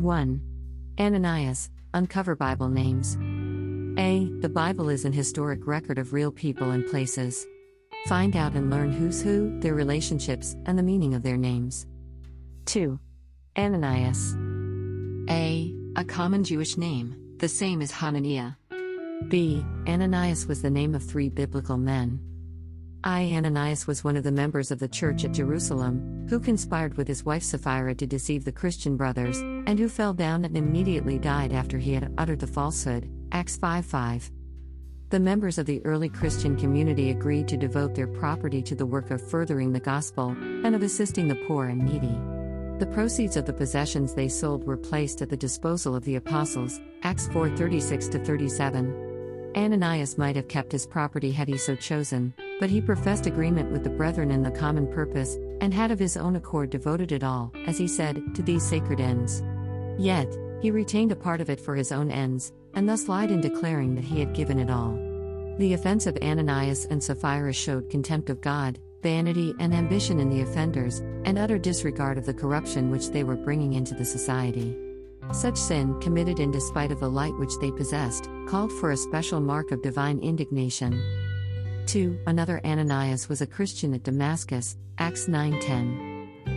1. Ananias, uncover Bible names. A. The Bible is an historic record of real people and places. Find out and learn who's who, their relationships, and the meaning of their names. 2. Ananias. A. A common Jewish name, the same as Hananiah. B. Ananias was the name of 3 biblical men. I. Ananias was one of the members of the church at Jerusalem, who conspired with his wife Sapphira to deceive the Christian brothers, and who fell down and immediately died after he had uttered the falsehood. Acts 5:5. The members of the early Christian community agreed to devote their property to the work of furthering the gospel, and of assisting the poor and needy. The proceeds of the possessions they sold were placed at the disposal of the apostles. Acts 4:36-37. Ananias might have kept his property had he so chosen, but he professed agreement with the brethren in the common purpose, and had of his own accord devoted it all, as he said, to these sacred ends. Yet, he retained a part of it for his own ends, and thus lied in declaring that he had given it all. The offense of Ananias and Sapphira showed contempt of God, vanity and ambition in the offenders, and utter disregard of the corruption which they were bringing into the society. Such sin, committed in despite of the light which they possessed, called for a special mark of divine indignation. 2. Another Ananias was a Christian at Damascus, Acts 9:10.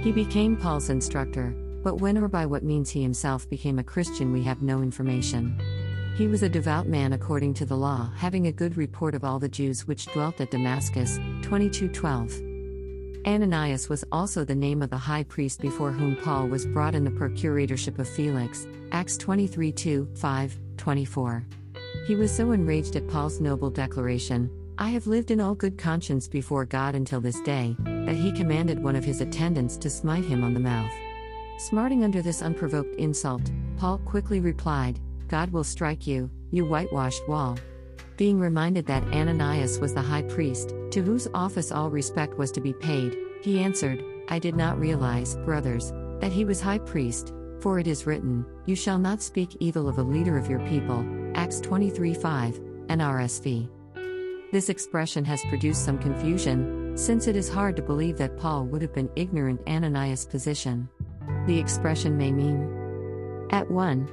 He became Paul's instructor, but when or by what means he himself became a Christian we have no information. He was a devout man according to the law, having a good report of all the Jews which dwelt at Damascus, 22:12. Ananias was also the name of the high priest before whom Paul was brought in the procuratorship of Felix, Acts 23:2-5-24. He was so enraged at Paul's noble declaration, "I have lived in all good conscience before God until this day," that he commanded one of his attendants to smite him on the mouth. Smarting under this unprovoked insult, Paul quickly replied, "God will strike you, you whitewashed wall." Being reminded that Ananias was the high priest, to whose office all respect was to be paid, he answered, "I did not realize, brothers, that he was high priest, for it is written, 'You shall not speak evil of a leader of your people,' Acts 23:5, and RSV. This expression has produced some confusion, since it is hard to believe that Paul would have been ignorant Ananias' position. The expression may mean, at 1.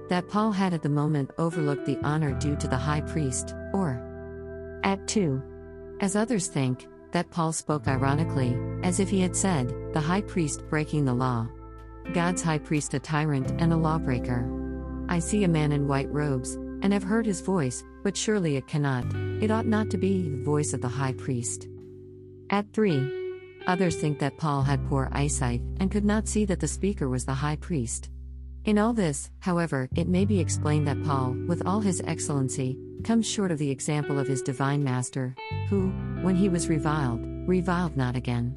That Paul had at the moment overlooked the honor due to the high priest, or at 2. As others think, that Paul spoke ironically, as if he had said, the high priest breaking the law. God's high priest a tyrant and a lawbreaker. I see a man in white robes, and have heard his voice, but surely it ought not to be the voice of the high priest. At 3. Others think that Paul had poor eyesight, and could not see that the speaker was the high priest. In all this, however, it may be explained that Paul, with all his excellency, comes short of the example of his divine master, who, when he was reviled not again.